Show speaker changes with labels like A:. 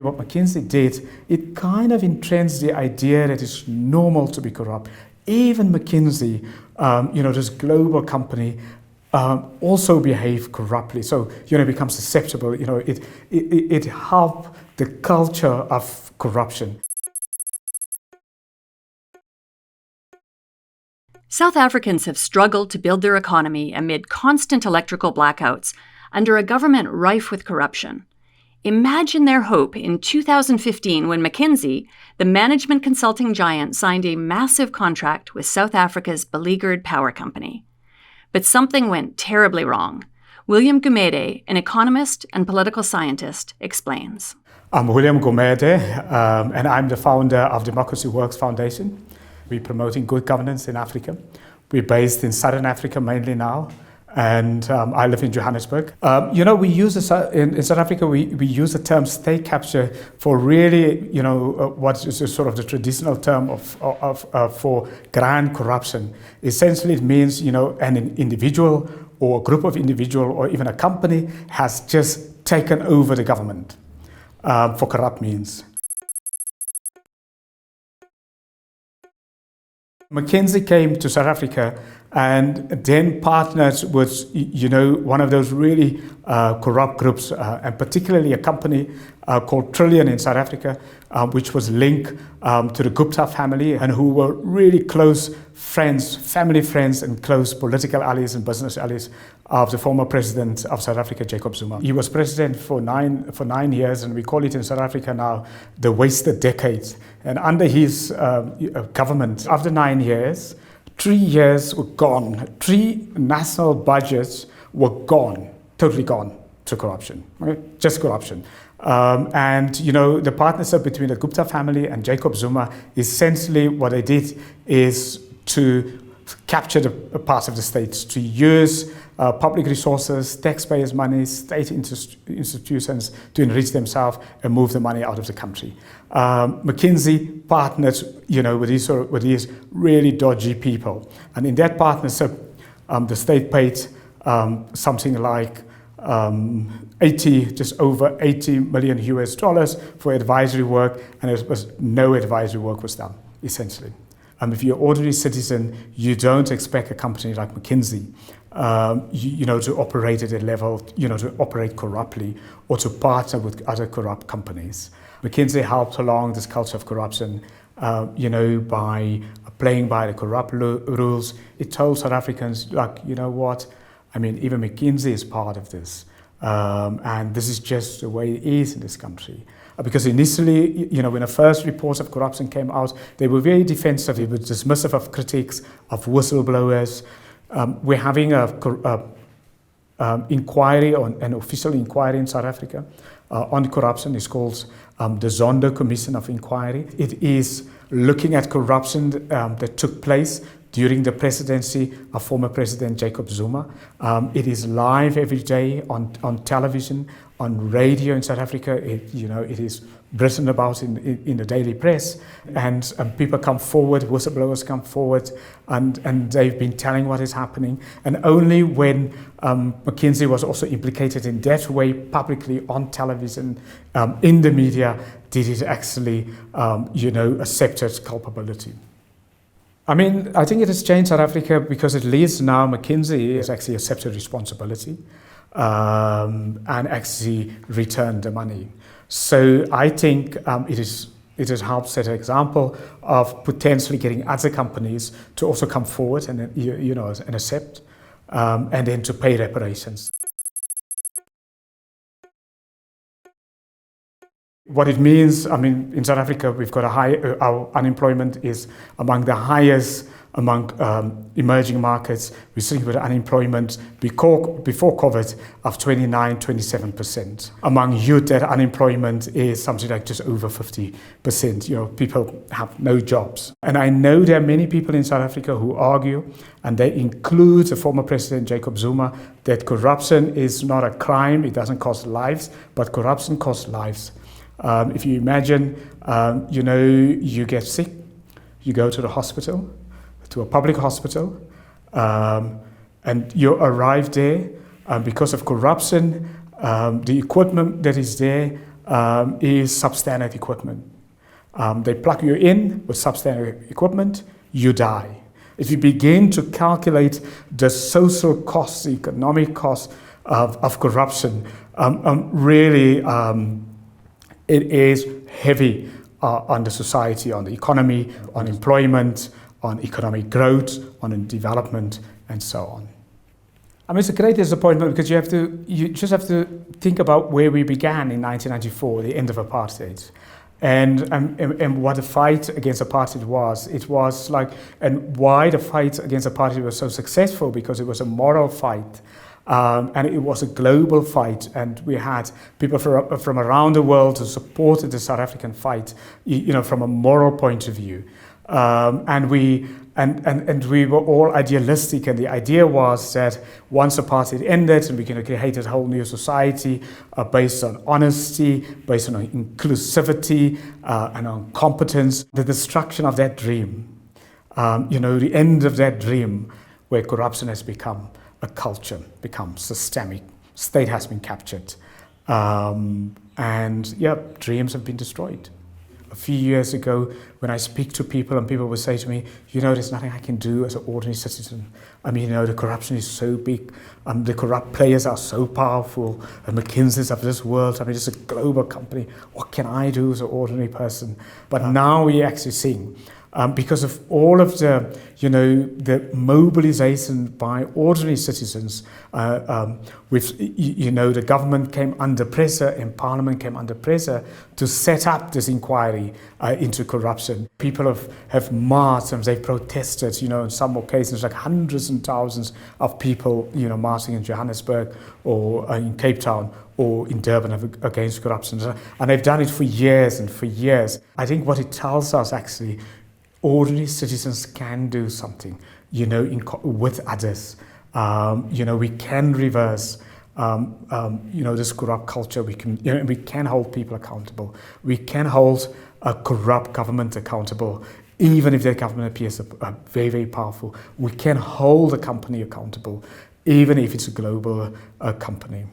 A: What McKinsey did, it kind of entrenched the idea that it's normal to be corrupt. Even McKinsey, this global company, also behave corruptly. So, it becomes susceptible. It helped the culture of corruption.
B: South Africans have struggled to build their economy amid constant electrical blackouts under a government rife with corruption. Imagine their hope in 2015 when McKinsey, the management consulting giant, signed a massive contract with South Africa's beleaguered power company. But something went terribly wrong. William Gumede, an economist and political scientist, explains.
A: I'm William Gumede, and I'm the founder of Democracy Works Foundation. We're promoting good governance in Africa. We're based in Southern Africa mainly now, and I live in Johannesburg. We use in South Africa, we use the term state capture for really, what is sort of the traditional term for grand corruption. Essentially, it means, an individual or a group of individuals or even a company has just taken over the government for corrupt means. McKinsey came to South Africa and then partnered with, one of those really corrupt groups, and particularly a company called Trillion in South Africa, which was linked to the Gupta family and who were really close friends, family friends, and close political allies and business allies of the former president of South Africa, Jacob Zuma. He was president for nine years, and we call it in South Africa now the wasted decade. And under his government, after 9 years, 3 years were gone. 3 national budgets were gone, totally gone to corruption, right? Just corruption. The partnership between the Gupta family and Jacob Zuma, essentially what they did is to capture the parts of the states, to use public resources, taxpayers' money, state institutions to enrich themselves and move the money out of the country. McKinsey partnered, with these really dodgy people, and in that partnership, the state paid something like just over 80 million US dollars for advisory work, and no advisory work was done, essentially. If you're an ordinary citizen, you don't expect a company like McKinsey, to operate at a level, to operate corruptly or to partner with other corrupt companies. McKinsey helped along this culture of corruption, by playing by the corrupt rules. It told South Africans, even McKinsey is part of this. And this is just the way it is in this country. Because initially, when the first reports of corruption came out, they were very defensive. They were dismissive of critics, of whistleblowers. We're having an official inquiry in South Africa on corruption. It's called the Zondo Commission of Inquiry. It is looking at corruption that took place during the presidency of former President Jacob Zuma. It is live every day on television, on radio in South Africa. It is written about in the daily press, and people come forward, whistleblowers come forward, and they've been telling what is happening. And only when McKinsey was also implicated in that way publicly on television, in the media, did it actually, accept its culpability. I think it has changed South Africa because at least now McKinsey has actually accepted responsibility and actually returned the money. So I think it has helped set an example of potentially getting other companies to also come forward and and accept and then to pay reparations. What it means, in South Africa, we've got our unemployment is among the highest among emerging markets. We're sitting with unemployment before COVID of 27%. Among youth, that unemployment is something like just over 50%. People have no jobs. And I know there are many people in South Africa who argue, and they include the former President Jacob Zuma, that corruption is not a crime, it doesn't cost lives, but corruption costs lives. If you imagine, you get sick, you go to the hospital, to a public hospital, and you arrive there, because of corruption, the equipment that is there is substandard equipment. They plug you in with substandard equipment, you die. If you begin to calculate the social costs, the economic costs of corruption, really it is heavy on the society, on the economy, on employment, on economic growth, on development, and so on. I mean, it's a great disappointment because you just have to think about where we began in 1994, the end of apartheid. And what the fight against apartheid was. It was like, and why the fight against apartheid was so successful, because it was a moral fight. And it was a global fight, and we had people from around the world who supported the South African fight, from a moral point of view. And we were all idealistic, and the idea was that once apartheid ended, and we can create a whole new society based on honesty, based on inclusivity, and on competence. The destruction of that dream, the end of that dream, where corruption has become a culture, become systemic, state has been captured, dreams have been destroyed. A few years ago, when I speak to people and people would say to me, there's nothing I can do as an ordinary citizen. I mean, the corruption is so big, the corrupt players are so powerful, the McKinseys of this world, I mean, it's a global company. What can I do as an ordinary person? But now we're actually seeing, because of all of the, the mobilization by ordinary citizens, the government came under pressure and Parliament came under pressure to set up this inquiry into corruption. People have marched and they've protested, in some occasions, like hundreds and thousands of people, marching in Johannesburg or in Cape Town or in Durban against corruption. And they've done it for years and for years. I think what it tells us actually, ordinary citizens can do something, with others. We can reverse, this corrupt culture. We can hold people accountable. We can hold a corrupt government accountable, even if that government appears very, very powerful. We can hold a company accountable, even if it's a global company.